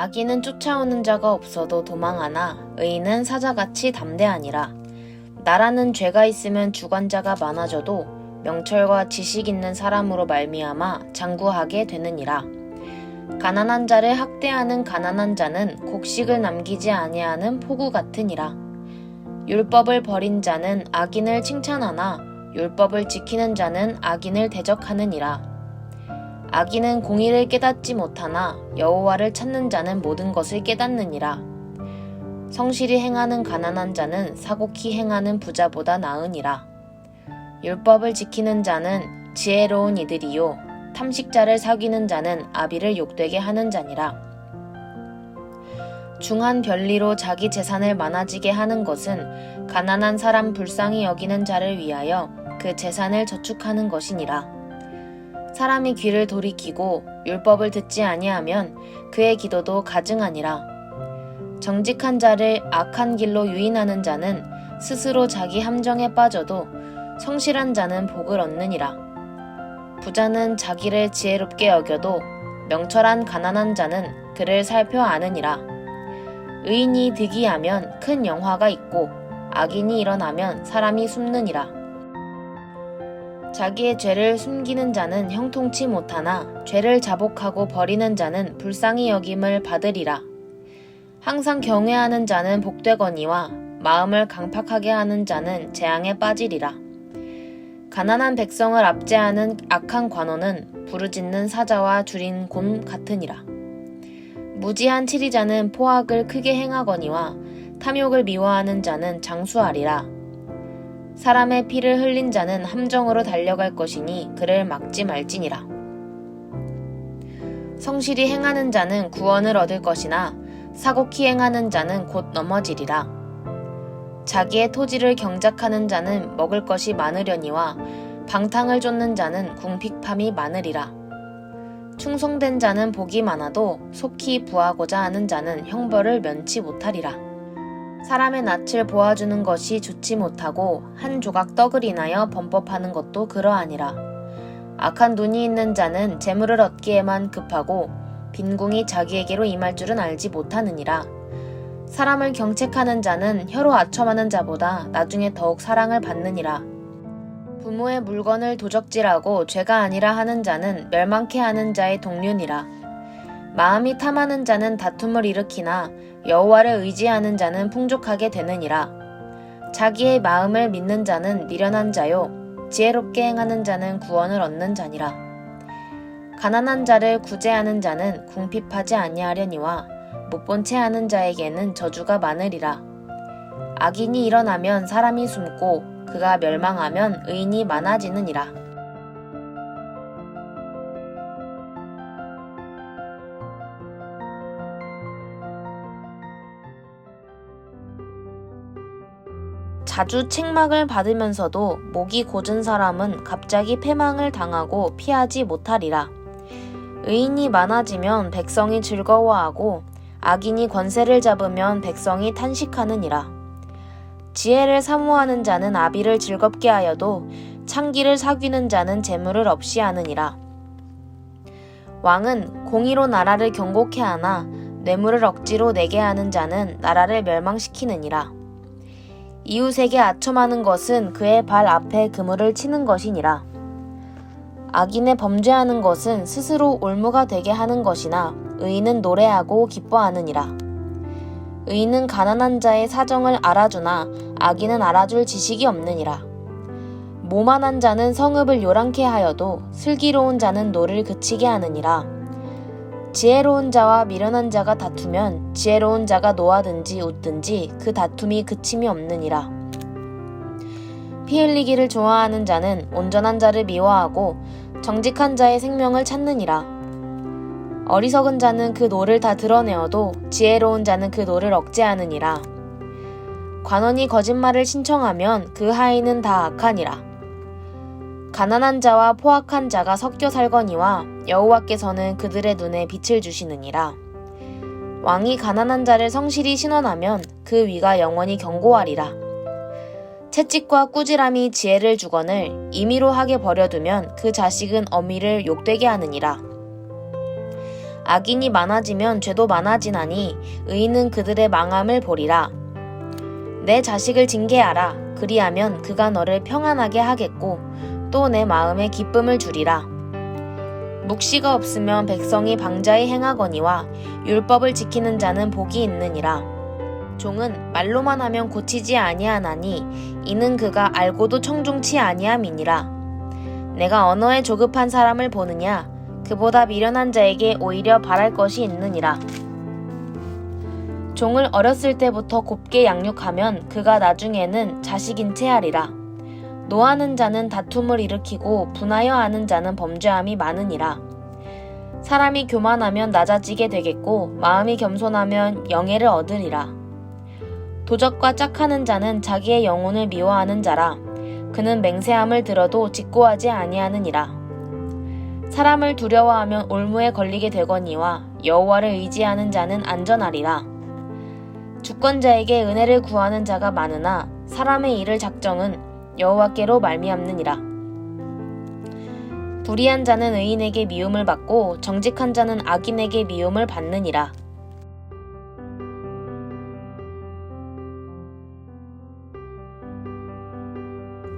악인은 쫓아오는 자가 없어도 도망하나 의인은 사자같이 담대하니라. 나라는 죄가 있으면 주관자가 많아져도 명철과 지식 있는 사람으로 말미암아 장구하게 되느니라. 가난한 자를 학대하는 가난한 자는 곡식을 남기지 아니하는 포구 같으니라. 율법을 버린 자는 악인을 칭찬하나 율법을 지키는 자는 악인을 대적하느니라. 악인은 공의를 깨닫지 못하나 여호와를 찾는 자는 모든 것을 깨닫느니라. 성실히 행하는 가난한 자는 사곡히 행하는 부자보다 나으니라. 율법을 지키는 자는 지혜로운 이들이요 탐식자를 사귀는 자는 아비를 욕되게 하는 자니라. 중한 별리로 자기 재산을 많아지게 하는 것은 가난한 사람 불쌍히 여기는 자를 위하여 그 재산을 저축하는 것이니라. 사람이 귀를 돌이키고 율법을 듣지 아니하면 그의 기도도 가증하니라. 정직한 자를 악한 길로 유인하는 자는 스스로 자기 함정에 빠져도 성실한 자는 복을 얻느니라. 부자는 자기를 지혜롭게 여겨도 명철한 가난한 자는 그를 살펴 아느니라. 의인이 득이하면 큰 영화가 있고 악인이 일어나면 사람이 숨느니라. 자기의 죄를 숨기는 자는 형통치 못하나 죄를 자복하고 버리는 자는 불쌍히 여김을 받으리라. 항상 경외하는 자는 복되거니와 마음을 강팍하게 하는 자는 재앙에 빠지리라. 가난한 백성을 압제하는 악한 관원은 부르짖는 사자와 줄인 곰 같으니라. 무지한 치리자는 포악을 크게 행하거니와 탐욕을 미워하는 자는 장수하리라. 사람의 피를 흘린 자는 함정으로 달려갈 것이니 그를 막지 말지니라. 성실히 행하는 자는 구원을 얻을 것이나 사곡히 행하는 자는 곧 넘어지리라. 자기의 토지를 경작하는 자는 먹을 것이 많으려니와 방탕을 쫓는 자는 궁핍함이 많으리라. 충성된 자는 복이 많아도 속히 부하고자 하는 자는 형벌을 면치 못하리라. 사람의 낯을 보아주는 것이 좋지 못하고 한 조각 떡을 인하여 범법하는 것도 그러하니라. 악한 눈이 있는 자는 재물을 얻기에만 급하고 빈궁이 자기에게로 임할 줄은 알지 못하느니라. 사람을 경책하는 자는 혀로 아첨하는 자보다 나중에 더욱 사랑을 받느니라. 부모의 물건을 도적질하고 죄가 아니라 하는 자는 멸망케 하는 자의 동류니라. 마음이 탐하는 자는 다툼을 일으키나 여호와를 의지하는 자는 풍족하게 되느니라. 자기의 마음을 믿는 자는 미련한 자요 지혜롭게 행하는 자는 구원을 얻는 자니라. 가난한 자를 구제하는 자는 궁핍하지 아니하려니와 못본 채 하는 자에게는 저주가 많으리라. 악인이 일어나면 사람이 숨고 그가 멸망하면 의인이 많아지느니라. 자주 책망을 받으면서도 목이 곧은 사람은 갑자기 패망을 당하고 피하지 못하리라. 의인이 많아지면 백성이 즐거워하고 악인이 권세를 잡으면 백성이 탄식하느니라. 지혜를 사모하는 자는 아비를 즐겁게 하여도 창기를 사귀는 자는 재물을 없이 하느니라. 왕은 공의로 나라를 경고케 하나 뇌물을 억지로 내게 하는 자는 나라를 멸망시키느니라. 이웃에게 아첨하는 것은 그의 발 앞에 그물을 치는 것이니라. 악인의 범죄하는 것은 스스로 올무가 되게 하는 것이나 의인은 노래하고 기뻐하느니라. 의인은 가난한 자의 사정을 알아주나 악인은 알아줄 지식이 없느니라. 모만한 자는 성읍을 요란케 하여도 슬기로운 자는 노를 그치게 하느니라. 지혜로운 자와 미련한 자가 다투면 지혜로운 자가 노하든지 웃든지 그 다툼이 그침이 없느니라. 피 흘리기를 좋아하는 자는 온전한 자를 미워하고 정직한 자의 생명을 찾느니라. 어리석은 자는 그 노를 다 드러내어도 지혜로운 자는 그 노를 억제하느니라. 관원이 거짓말을 신청하면 그 하인은 다 악하니라. 가난한 자와 포악한 자가 섞여 살거니와 여호와께서는 그들의 눈에 빛을 주시느니라. 왕이 가난한 자를 성실히 신원하면 그 위가 영원히 견고하리라. 채찍과 꾸지람이 지혜를 주거늘 임의로 하게 버려두면 그 자식은 어미를 욕되게 하느니라. 악인이 많아지면 죄도 많아지나니 의인은 그들의 망함을 보리라. 내 자식을 징계하라. 그리하면 그가 너를 평안하게 하겠고 또 내 마음에 기쁨을 주리라. 묵시가 없으면 백성이 방자히 행하거니와 율법을 지키는 자는 복이 있느니라. 종은 말로만 하면 고치지 아니하나니 이는 그가 알고도 청종치 아니함이니라. 내가 언어에 조급한 사람을 보느냐? 그보다 미련한 자에게 오히려 바랄 것이 있느니라. 종을 어렸을 때부터 곱게 양육하면 그가 나중에는 자식인 채 하리라. 노하는 자는 다툼을 일으키고 분하여 하는 자는 범죄함이 많으니라. 사람이 교만하면 낮아지게 되겠고 마음이 겸손하면 영예를 얻으리라. 도적과 짝하는 자는 자기의 영혼을 미워하는 자라. 그는 맹세함을 들어도 직고하지 아니하느니라. 사람을 두려워하면 올무에 걸리게 되거니와 여호와를 의지하는 자는 안전하리라. 주권자에게 은혜를 구하는 자가 많으나 사람의 일을 작정은 여호와께로 말미암느니라. 불의한 자는 의인에게 미움을 받고 정직한 자는 악인에게 미움을 받느니라.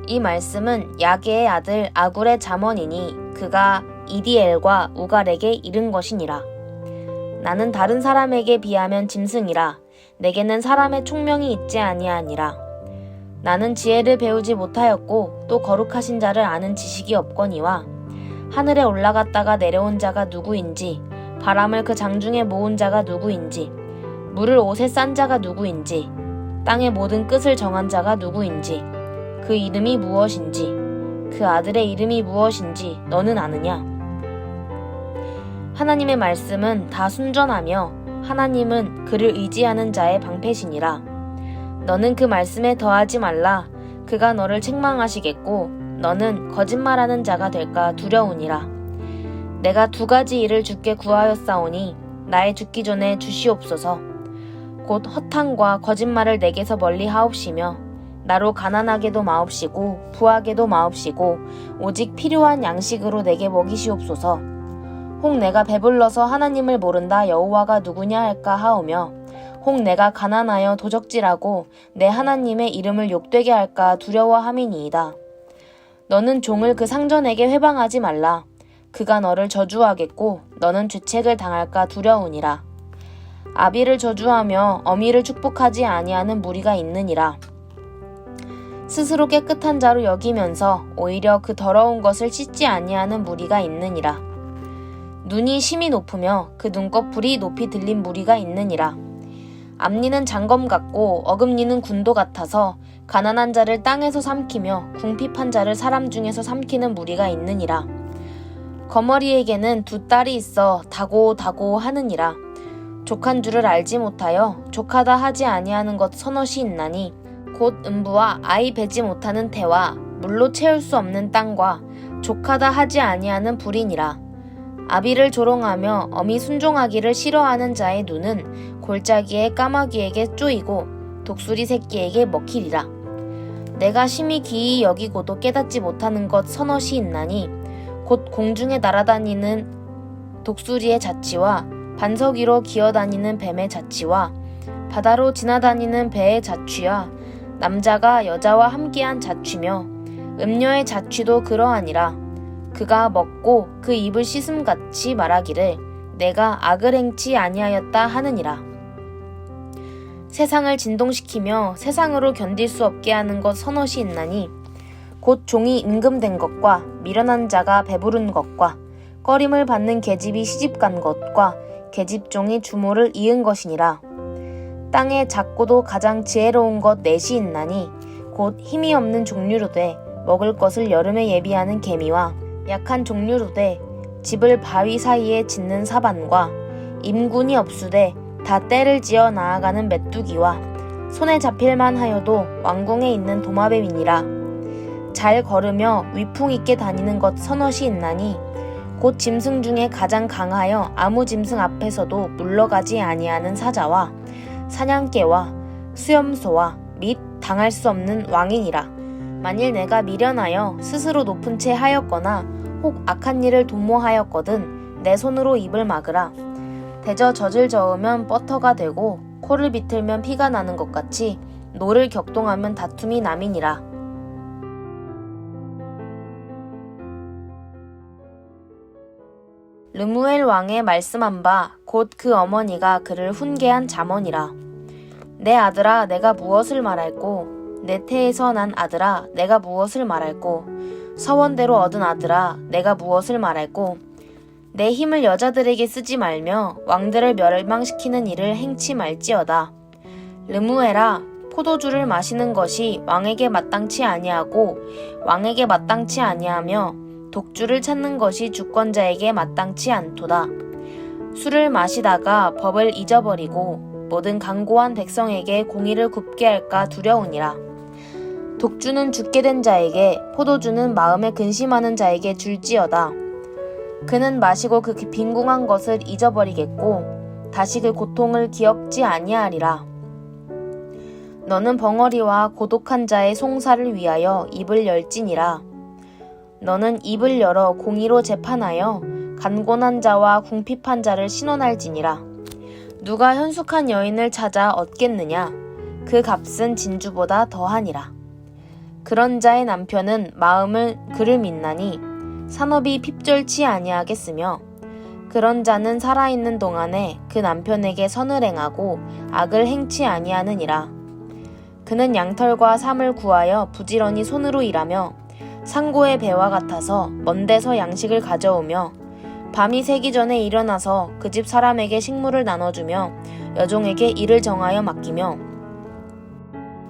이 말씀은 야게의 아들 아굴의 잠언이니 그가 이디엘과 우갈에게 이른 것이니라. 나는 다른 사람에게 비하면 짐승이라. 내게는 사람의 총명이 있지 아니하니라. 나는 지혜를 배우지 못하였고 또 거룩하신 자를 아는 지식이 없거니와 하늘에 올라갔다가 내려온 자가 누구인지 바람을 그 장중에 모은 자가 누구인지 물을 옷에 싼 자가 누구인지 땅의 모든 끝을 정한 자가 누구인지 그 이름이 무엇인지 그 아들의 이름이 무엇인지 너는 아느냐? 하나님의 말씀은 다 순전하며 하나님은 그를 의지하는 자의 방패시니라. 너는 그 말씀에 더하지 말라. 그가 너를 책망하시겠고 너는 거짓말하는 자가 될까 두려우니라. 내가 두 가지 일을 주께 구하였사오니 나의 죽기 전에 주시옵소서. 곧 허탄과 거짓말을 내게서 멀리 하옵시며 나로 가난하게도 마옵시고 부하게도 마옵시고 오직 필요한 양식으로 내게 먹이시옵소서. 혹 내가 배불러서 하나님을 모른다 여호와가 누구냐 할까 하오며 혹 내가 가난하여 도적질하고 내 하나님의 이름을 욕되게 할까 두려워함이니이다. 너는 종을 그 상전에게 회방하지 말라. 그가 너를 저주하겠고 너는 죄책을 당할까 두려우니라. 아비를 저주하며 어미를 축복하지 아니하는 무리가 있느니라. 스스로 깨끗한 자로 여기면서 오히려 그 더러운 것을 씻지 아니하는 무리가 있느니라. 눈이 심히 높으며 그 눈꺼풀이 높이 들린 무리가 있느니라. 앞니는 장검 같고 어금니는 군도 같아서 가난한 자를 땅에서 삼키며 궁핍한 자를 사람 중에서 삼키는 무리가 있느니라. 거머리에게는 두 딸이 있어 다고 하느니라. 족한 줄을 알지 못하여 족하다 하지 아니하는 것 서너시 있나니 곧 음부와 아이 배지 못하는 태와 물로 채울 수 없는 땅과 족하다 하지 아니하는 불이니라. 아비를 조롱하며 어미 순종하기를 싫어하는 자의 눈은 골짜기의 까마귀에게 쪼이고 독수리 새끼에게 먹히리라. 내가 심히 기이 여기고도 깨닫지 못하는 것 서너시 있나니 곧 공중에 날아다니는 독수리의 자취와 반석 위로 기어다니는 뱀의 자취와 바다로 지나다니는 배의 자취와 남자가 여자와 함께한 자취며 음녀의 자취도 그러하니라. 그가 먹고 그 입을 씻음같이 말하기를 내가 악을 행치 아니하였다 하느니라. 세상을 진동시키며 세상으로 견딜 수 없게 하는 것 서너시 있나니 곧 종이 임금된 것과 미련한 자가 배부른 것과 꺼림을 받는 계집이 시집간 것과 계집종이 주모를 이은 것이니라. 땅에 작고도 가장 지혜로운 것 넷이 있나니 곧 힘이 없는 종류로 돼 먹을 것을 여름에 예비하는 개미와 약한 종류로 돼 집을 바위 사이에 짓는 사반과 임군이 없으되 다 때를 지어 나아가는 메뚜기와 손에 잡힐만 하여도 왕궁에 있는 도마뱀이니라. 잘 걸으며 위풍 있게 다니는 것 서너시 있나니 곧 짐승 중에 가장 강하여 아무 짐승 앞에서도 물러가지 아니하는 사자와 사냥개와 수염소와 및 당할 수 없는 왕이니라. 만일 내가 미련하여 스스로 높은 채 하였거나 혹 악한 일을 도모하였거든 내 손으로 입을 막으라. 대저 젖을 저으면 버터가 되고 코를 비틀면 피가 나는 것 같이 노를 격동하면 다툼이 남이니라. 르무엘 왕의 말씀한 바 곧 그 어머니가 그를 훈계한 잠언이라. 내 아들아 내가 무엇을 말할꼬? 내 태에서 난 아들아 내가 무엇을 말할꼬? 서원대로 얻은 아들아 내가 무엇을 말할꼬? 내 힘을 여자들에게 쓰지 말며 왕들을 멸망시키는 일을 행치 말지어다. 르무엘아 포도주를 마시는 것이 왕에게 마땅치 아니하고 왕에게 마땅치 아니하며 독주를 찾는 것이 주권자에게 마땅치 않도다. 술을 마시다가 법을 잊어버리고 모든 강고한 백성에게 공의를 굽게 할까 두려우니라. 독주는 죽게 된 자에게 포도주는 마음에 근심하는 자에게 줄지어다. 그는 마시고 그 빈궁한 것을 잊어버리겠고 다시 그 고통을 기억지 아니하리라. 너는 벙어리와 고독한 자의 송사를 위하여 입을 열지니라. 너는 입을 열어 공의로 재판하여 간곤한 자와 궁핍한 자를 신원할지니라. 누가 현숙한 여인을 찾아 얻겠느냐? 그 값은 진주보다 더하니라. 그런 자의 남편은 마음을 그를 믿나니 산업이 핍절치 아니하겠으며 그런 자는 살아있는 동안에 그 남편에게 선을 행하고 악을 행치 아니하느니라. 그는 양털과 삼을 구하여 부지런히 손으로 일하며 상고의 배와 같아서 먼 데서 양식을 가져오며 밤이 새기 전에 일어나서 그 집 사람에게 식물을 나눠주며 여종에게 일을 정하여 맡기며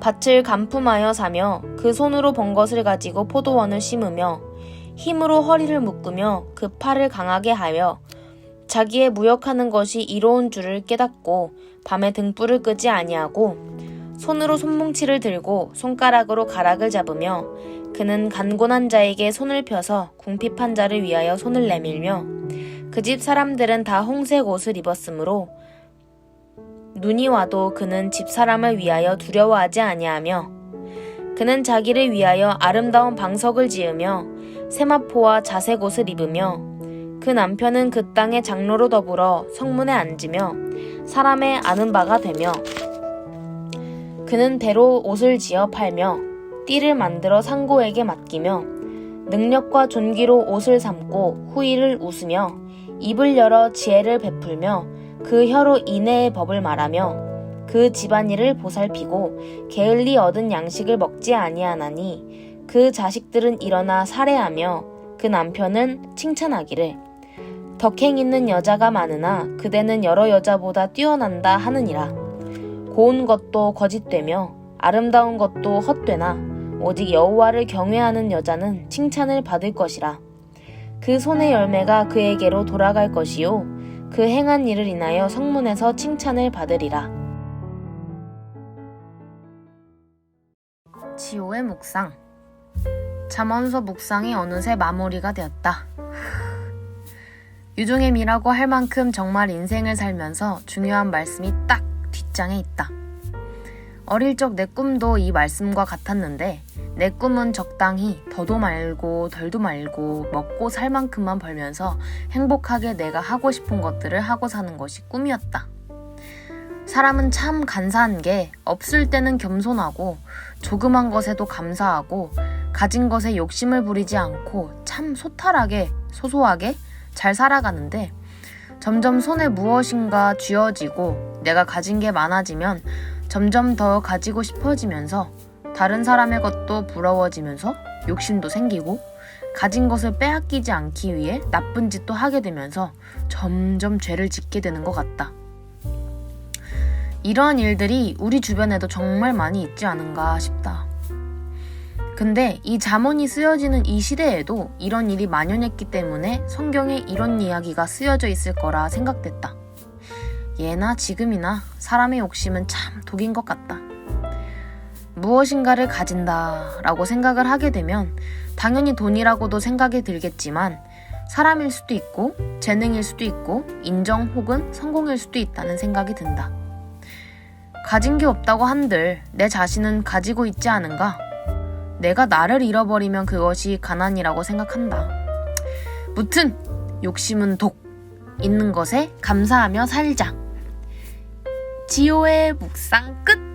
밭을 간품하여 사며 그 손으로 번 것을 가지고 포도원을 심으며 힘으로 허리를 묶으며 그 팔을 강하게 하여 자기의 무역하는 것이 이로운 줄을 깨닫고 밤에 등불을 끄지 아니하고 손으로 손뭉치를 들고 손가락으로 가락을 잡으며 그는 간곤한 자에게 손을 펴서 궁핍한 자를 위하여 손을 내밀며 그 집 사람들은 다 홍색 옷을 입었으므로 눈이 와도 그는 집 사람을 위하여 두려워하지 아니하며 그는 자기를 위하여 아름다운 방석을 지으며 세마포와 자색 옷을 입으며 그 남편은 그 땅의 장로로 더불어 성문에 앉으며 사람의 아는 바가 되며 그는 배로 옷을 지어 팔며 띠를 만들어 상고에게 맡기며 능력과 존귀로 옷을 삼고 후일을 웃으며 입을 열어 지혜를 베풀며 그 혀로 인애의 법을 말하며 그 집안일을 보살피고 게을리 얻은 양식을 먹지 아니하나니 그 자식들은 일어나 살해하며 그 남편은 칭찬하기를 덕행 있는 여자가 많으나 그대는 여러 여자보다 뛰어난다 하느니라. 고운 것도 거짓되며 아름다운 것도 헛되나 오직 여호와를 경외하는 여자는 칭찬을 받을 것이라. 그 손의 열매가 그에게로 돌아갈 것이요 그 행한 일을 인하여 성문에서 칭찬을 받으리라. 지호의 묵상. 잠언서 묵상이 어느새 마무리가 되었다. 유종의 미라고 할 만큼 정말 인생을 살면서 중요한 말씀이 딱 뒷장에 있다. 어릴 적 내 꿈도 이 말씀과 같았는데 내 꿈은 적당히 더도 말고 덜도 말고 먹고 살 만큼만 벌면서 행복하게 내가 하고 싶은 것들을 하고 사는 것이 꿈이었다. 사람은 참 간사한 게 없을 때는 겸손하고 조그만 것에도 감사하고 가진 것에 욕심을 부리지 않고 참 소탈하게 소소하게 잘 살아가는데 점점 손에 무엇인가 쥐어지고 내가 가진 게 많아지면 점점 더 가지고 싶어지면서 다른 사람의 것도 부러워지면서 욕심도 생기고 가진 것을 빼앗기지 않기 위해 나쁜 짓도 하게 되면서 점점 죄를 짓게 되는 것 같다. 이러한 일들이 우리 주변에도 정말 많이 있지 않은가 싶다. 근데 이 잠언이 쓰여지는 이 시대에도 이런 일이 만연했기 때문에 성경에 이런 이야기가 쓰여져 있을 거라 생각됐다. 예나 지금이나 사람의 욕심은 참 독인 것 같다. 무엇인가를 가진다라고 생각을 하게 되면 당연히 돈이라고도 생각이 들겠지만 사람일 수도 있고 재능일 수도 있고 인정 혹은 성공일 수도 있다는 생각이 든다. 가진 게 없다고 한들 내 자신은 가지고 있지 않은가? 내가 나를 잃어버리면 그것이 가난이라고 생각한다. 무튼 욕심은 독. 있는 것에 감사하며 살자. 지호의 묵상 끝!